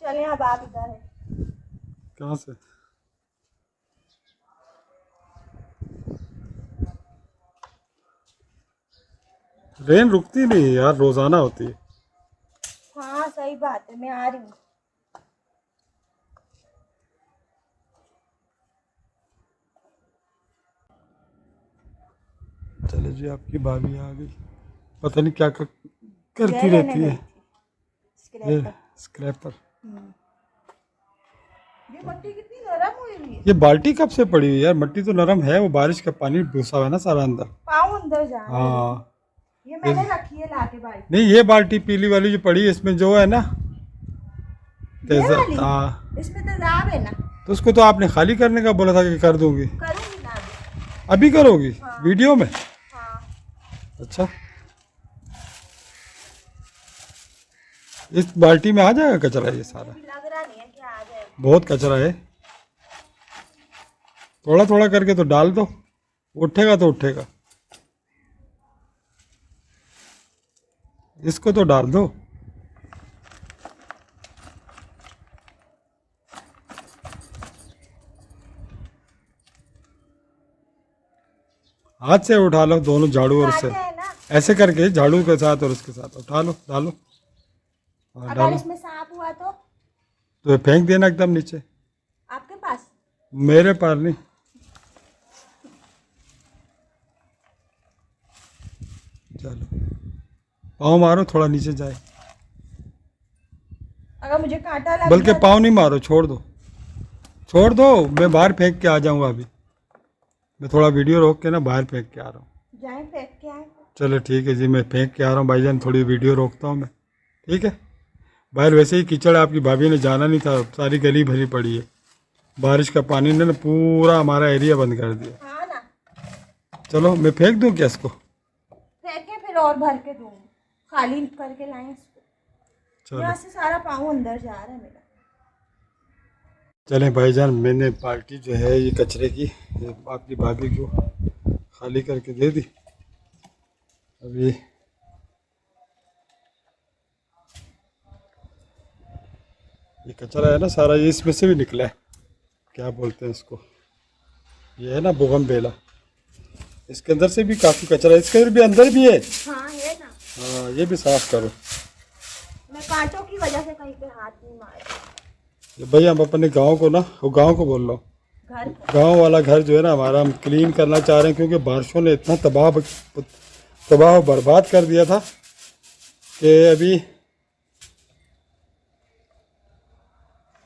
चले अब आप इधर है। कहाँ से? रेन रुकती नहीं है यार, रोजाना होती है। हाँ सही बात है, मैं आ रही हूँ। चले जी, आपकी भाभी आ गई। पता नहीं क्या करती ये लेने रहती गई है। थी ये स्क्रैपर। स्क्रैपर। ये मट्टी कितनी नरम हुई हुई है। ये बाल्टी कब से पड़ी हुई है यार? मट्टी तो नरम है, वो बारिश का पानी घुसा हुआ है ना सारा अंदर। पाँव अंदर जा रहा है। हाँ ये मैंने रखी है लाके बाल्टी। नहीं, ये बाल्टी पीली वाली जो पड़ी है, इसमें जो है ना ये तेजा। वाली? हाँ, इसमें तेजाब है ना। तो उसको तो आपने खाली करने का बोला था कि कर दूंगी। करूँगी ना अभी। अभी करोगी? हाँ। वीडियो में? हाँ। अच्छा, इस बाल्टी में आ जाएगा कचरा ये सारा? अभी लग रहा नहीं है कि आ जाएगा। बहुत कचरा है। थोड़ा थोड़ा करके तो डाल दो, उठेगा तो उठेगा। इसको तो डाल दो। हाथ से उठा लो दोनों, झाड़ू और से कांटे है ना। ऐसे करके, झाड़ू के साथ और उसके साथ उठा लो, डालो। हाँ अगर डालो, इसमें सांप हुआ तो ये फेंक देना एकदम नीचे। आपके पास। मेरे पार नहीं। चलो, पाँव मारो, थोड़ा नीचे जाए। अगर मुझे कांटा लग बल्कि गया पाँव नहीं मारो, छोड़ दो, छोड़ दो। मैं बाहर फेंक के आ जाऊंगा अभी। मैं थोड़ा वीडियो रोक के ना बाहर फेंक के आ रहा हूँ। जाए फेंक के आए। चलो ठीक है जी, मैं फेंक के आ रहा हूँ भाईजान, थोड़ी वीडियो रोकता हूँ मैं। ठीक है। बाहर वैसे ही कीचड़, आपकी भाभी ने जाना नहीं था, सारी गली भरी पड़ी है। बारिश का पानी ने ना पूरा हमारा एरिया बंद कर दिया। हाँ ना। चलो, मैं फेंक दूँ क्या इसको? फेंके फिर और भर के दूंगी, खाली करके लाए इसको। यहाँ चलो से सारा पाँव अंदर जा रहा है मेरा। चलें भाईजान, मैंने बाल्टी जो है ये कचरे की, ये आपकी भाभी को खाली करके दे दी। अभी ये कचरा है ना सारा, ये इसमें से भी निकला है। क्या बोलते हैं इसको, ये है ना बोगनवेला, इसके अंदर से भी काफ़ी कचरा है। इसके भी अंदर भी है। हाँ है ना। हाँ, ये भी साफ करो। मैं कांटों की वजह से कहीं पे हाथ नहीं मारा। ये भाई, हम अपने गांव को ना, वो गांव को बोल रहा हूँ, घर को। गांव वाला घर जो है ना हमारा, हम क्लीन करना चाह रहे हैं, क्योंकि बारिशों ने इतना तबाह बर्बाद कर दिया था कि अभी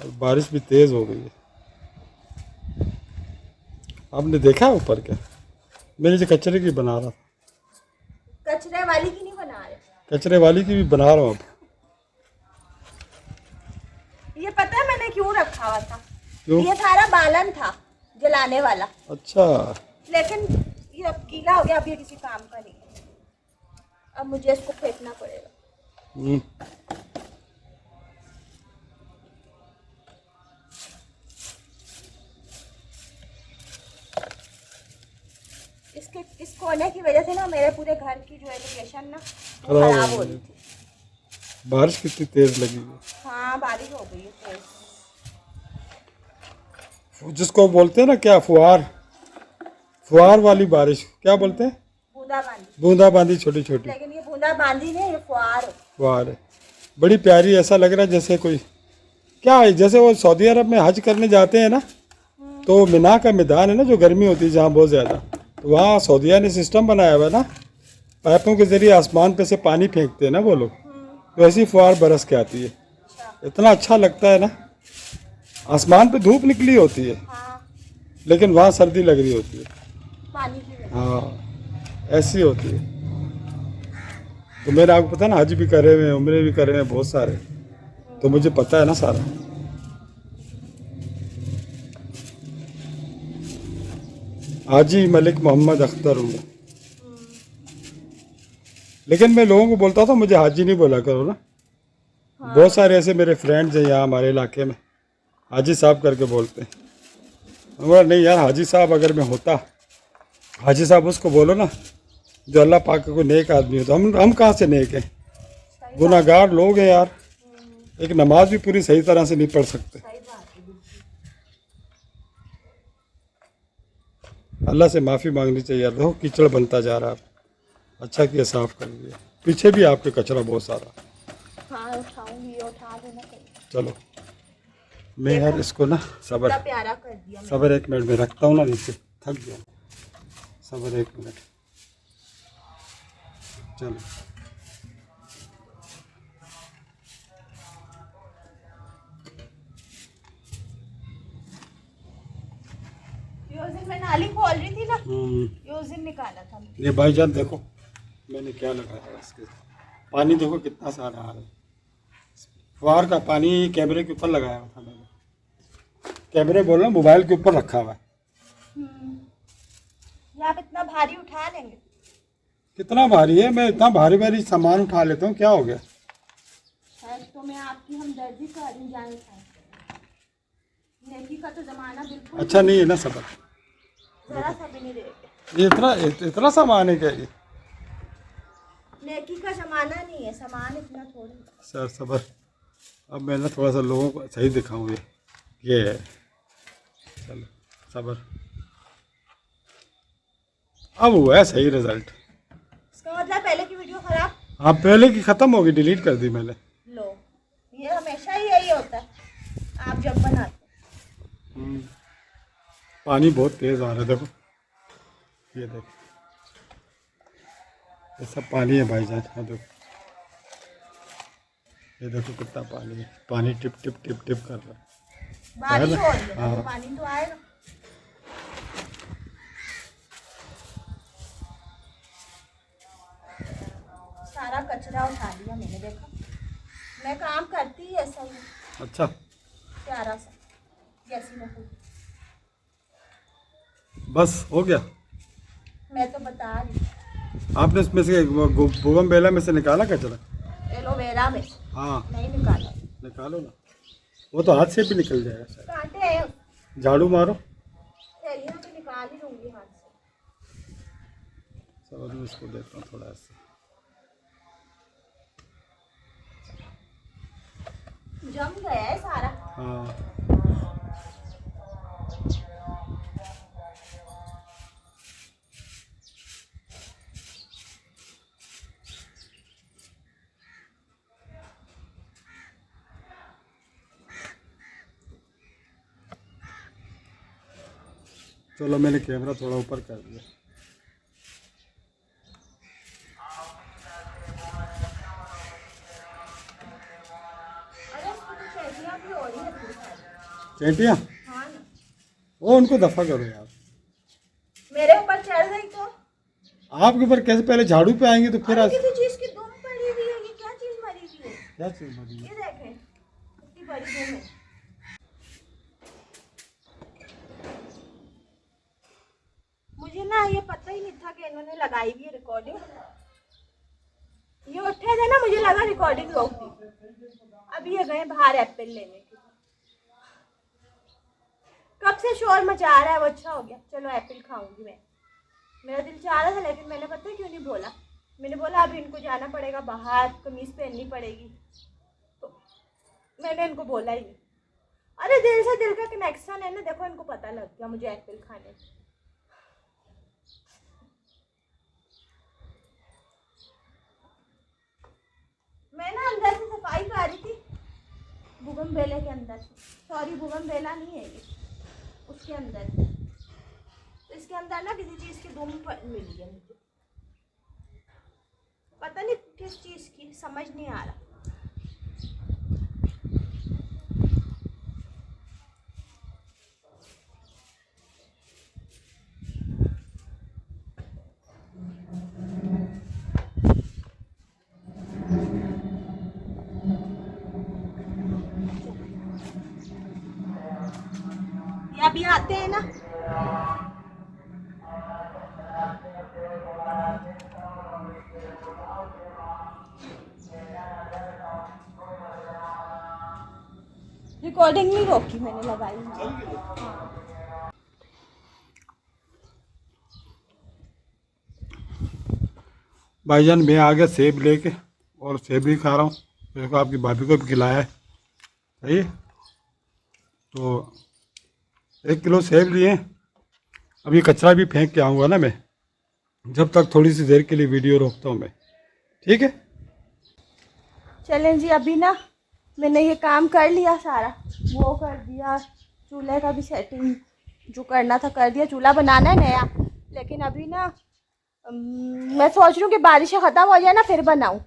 बारिश भी तेज़ हो गई है। आपने देखा है ऊपर क्या? मैं नीचे कचरे की बना रहा था। कचरे वाली की नहीं बना रहे। कचरे वाली की भी बना रहा हूँ अब। ये पता है मैंने क्यों रखा हुआ था? क्यों? ये सारा बालन था जलाने वाला, अच्छा, लेकिन ये अब गीला हो गया, अब ये किसी काम का नहीं है। अब मुझे इसको फेंकना पड़ेगा। हम्म। इसके इस कोने की वजह से ना मेरे पूरे घर की जो एलिवेशन ना वो खराब खराब हो हो गई। रही थी। बारिश कितनी तेज़ लगी है। हाँ बारिश हो गई है तेज। जिसको बोलते हैं ना क्या, फुहार, फुहार वाली बारिश क्या बोलते हैं? बूंदाबांदी। बूंदाबांदी, छोटी छोटी लेकिन ये बूंदाबांदी नहीं, ये फुहार है। फुहार है। बड़ी प्यारी, ऐसा लग रहा है जैसे कोई, क्या है, जैसे वो सऊदी अरब में हज करने जाते हैं ना, तो मिना का मैदान है ना, जो गर्मी होती है जहाँ बहुत ज़्यादा, तो वहाँ सऊदिया ने सिस्टम बनाया हुआ है ना, पाइपों के ज़रिए आसमान पे से पानी फेंकते हैं ना वो लोग, तो ऐसी फुहार बरस के आती है। इतना अच्छा लगता है ना। आसमान पे धूप निकली होती है, हाँ लेकिन वहाँ सर्दी लग रही होती है। पानी की वजह। हाँ, ऐसी होती है। तो मेरे आपको पता है ना, हज भी करे हुए हैं, उम्रे भी करे हुए हैं बहुत सारे, तो मुझे पता है ना सारा। हाजी मलिक मोहम्मद अख्तर हूँ मैं। लेकिन मैं लोगों को बोलता था मुझे हाजी नहीं बोला करो ना। बहुत सारे ऐसे मेरे फ्रेंड्स हैं यहाँ हमारे इलाके में, हाजी साहब करके बोलते हैं। मैं बोला नहीं यार, हाजी साहब अगर मैं होता, हाजी साहब उसको बोलो ना जो अल्लाह पाक को नेक आदमी हो, तो हम कहाँ से नेक हैं? गुनाहगार लोग हैं यार, एक नमाज भी पूरी सही तरह से नहीं पढ़ सकते। सही बात है बिल्कुल। अल्लाह से माफ़ी मांगनी चाहिए। देखो कीचड़ बनता जा रहा है। अच्छा किया साफ़ कर दिया। पीछे भी आपके कचरा बहुत सारा। हाँ उठाऊंगी, उठा लेना कहीं। चलो मैं यार इसको ना सबर कितना प्यारा कर दिया मैंने। सबर 1 मिनट में रखता हूँ ना, नीचे थक गया। सबर 1 मिनट। चलो ये उस दिन मैं नाली खोल रही थी ना, ये उस दिन निकाला था मैंने। ये भाईजान देखो मैंने क्या लगाया है इसके। पानी देखो कितना सारा आ रहा है। फुहार का पानी कैमरे के ऊपर लगाया हुआ था मैंने। कैमरे बोल रहा हूँ, मोबाइल के ऊपर रखा हुआ है। ये आप इतना भारी उठा लेंगे? कितना भारी है? मैं इतना भारी भारी सामान उठा लेता हूँ, क्या हो गया? तो मैं आपकी हमदर्दी कर रही जान खाए। नेकी का तो जमाना बिल्कुल अच्छा नहीं है ना सबर? जरा सा भी नहीं रहेगा। ये इतना सामान है क्या ये? नेकी का जमाना नहीं है, सामान इतना थोड़ा। सर सबर। अब मैं ना थोड़ा सा लोगों को सही दिखाऊँ। ये है। चलो सबर। अब हुआ है सही रिजल्ट। इसका मतलब पहले की वीडियो खराब। हाँ पहले की ख़त्म होगी, डिलीट कर दी मैंने। लो, ये हमेशा ही यही होता है आप जब बनाते। पानी बहुत तेज़ आ रहा है देखो। ये देखो ये सब पानी है भाईजान। हाँ देखो, ये देखो कितना पानी है। पानी टिप टिप टिप टिप कर रहा है। बारिश हो रही है हाँ। तो पानी तो आएगा। सारा कचरा उठा लिया मैंने, देखा। मैं काम करती ही ऐसा ही। अच्छा प्यारा सा जैसी मैं हूँ। बस हो गया? मैं तो बता रही। आपने इसमें से बोगम बेला में से निकाला कचरा? एलोवेरा में हाँ नहीं निकाला। निकालो ना, वो तो हाथ से भी निकल जाएगा शायद। कांटे हैं, झाड़ू मारो। थैलियाँ तो निकाल ही लूंगी हाथ से। चलो मैं इसको देता हूँ थोड़ा ऐसे। जम गया है सारा। हाँ चलो मैंने कैमरा थोड़ा ऊपर कर दिया। अरे इसमें तो चेटियाँ भी हो रही है थोड़ी सारी। चेंटियाँ? हाँ ना, वो उनको दफा करो यार। मेरे ऊपर चढ़ गई तो। आपके ऊपर कैसे? पहले झाड़ू पे आएंगे तो फिर अरे किसी चीज की दुम पड़ी हुई है, ये क्या चीज मरी हुई है? क्या चीज़ बनी? ये देखें कितनी बड़ी दुम है। मुझे ना ये पता ही नहीं था कि इन्होंने लगाई हुई है रिकॉर्डिंग। ये उठे थे ना, मुझे लगा रिकॉर्डिंग रोक दी। अभी ये गए बाहर एप्पल लेने के। कब से शोर मचा रहा है, वो अच्छा हो गया। चलो एप्पल खाऊंगी मैं। मेरा दिल चाह रहा था लेकिन मैंने पता है क्यों नहीं बोला। मैंने बोला अभी इनको जाना पड़ेगा बाहर, कमीज पहननी पड़ेगी, तो मैंने इनको बोला ही नहीं। अरे दिल से दिल का कनेक्शन है ना, देखो इनको पता लग गया मुझे एप्पल खाने। मैं ना अंदर से सफाई कर रही थी, बुगम बेले के अंदर से। सॉरी बुगम बेला नहीं है ये, उसके अंदर। तो इसके अंदर ना किसी चीज़ की दुम मिली है मुझे, पता नहीं किस चीज़ की, समझ नहीं आ रहा। ये अभी आते हैं ना, रिकॉर्डिंग नहीं रोकी मैंने, लगाई मुझे। भाईजान मैं आ गया सेब लेके, और सेब भी खा रहा हूँ। देखो आपकी भाभी को भी खिलाया है। सही है। तो 1 किलो सेब लिए। अब ये कचरा भी फेंक के आऊँगा ना मैं, जब तक थोड़ी सी देर के लिए वीडियो रोकता हूँ मैं, ठीक है। चलें जी, अभी ना मैंने ये काम कर लिया सारा, वो कर दिया, चूल्हे का भी सेटिंग जो करना था कर दिया। चूल्हा बनाना है नया, लेकिन अभी ना मैं सोच रही हूँ कि बारिशें ख़त्म हो जाए ना फिर बनाऊँ,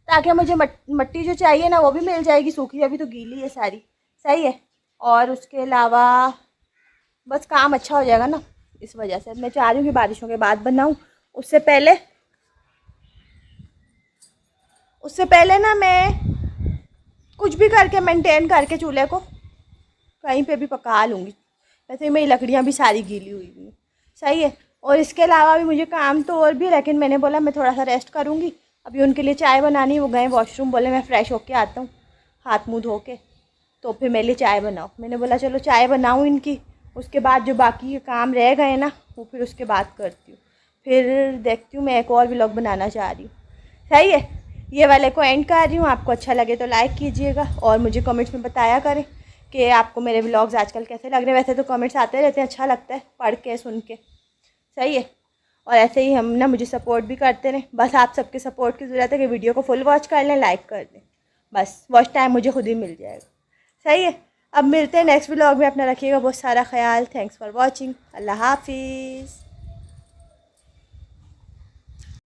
ताकि मुझे मिट्टी जो चाहिए ना वो भी मिल जाएगी सूखी, अभी तो गीली है सारी। सही है। और उसके अलावा बस काम अच्छा हो जाएगा ना, इस वजह से मैं चाह रही हूँ कि बारिशों के बाद बनाऊँ। उससे पहले ना मैं कुछ भी करके मेंटेन करके चूल्हे को कहीं पे भी पका लूँगी। वैसे मेरी लकड़ियाँ भी सारी गीली हुई हुई हैं। सही है। और इसके अलावा भी मुझे काम तो और भी, लेकिन मैंने बोला मैं थोड़ा सा रेस्ट करूँगी। अभी उनके लिए चाय बनानी, वो गए वॉशरूम, बोले मैं फ़्रेश होके आता हूँ हाथ मुँह धो के, तो फिर मेरे लिए चाय बनाओ। मैंने बोला चलो चाय बनाऊँ इनकी, उसके बाद जो बाकी के काम रह गए ना वो फिर उसके बाद करती हूँ। फिर देखती हूँ, मैं एक और व्लॉग बनाना चाह रही हूँ। सही है। ये वाले को एंड कर रही हूँ। आपको अच्छा लगे तो लाइक कीजिएगा और मुझे कमेंट्स में बताया करें कि आपको मेरे व्लॉग्स आजकल कैसे लग रहे हैं। वैसे तो कमेंट्स आते रहते हैं, अच्छा लगता है पढ़ के सुन के। सही है। और ऐसे ही हम ना मुझे सपोर्ट भी करते रहें। बस आप सबके सपोर्ट की ज़रूरत है कि वीडियो को फुल वॉच कर लें, लाइक कर दें, बस वॉच टाइम मुझे खुद ही मिल जाएगा। सही है। अब मिलते हैं नेक्स्ट व्लॉग में। अपना रखिएगा बहुत सारा ख्याल। Thanks for watching. अल्लाह हाफिज़।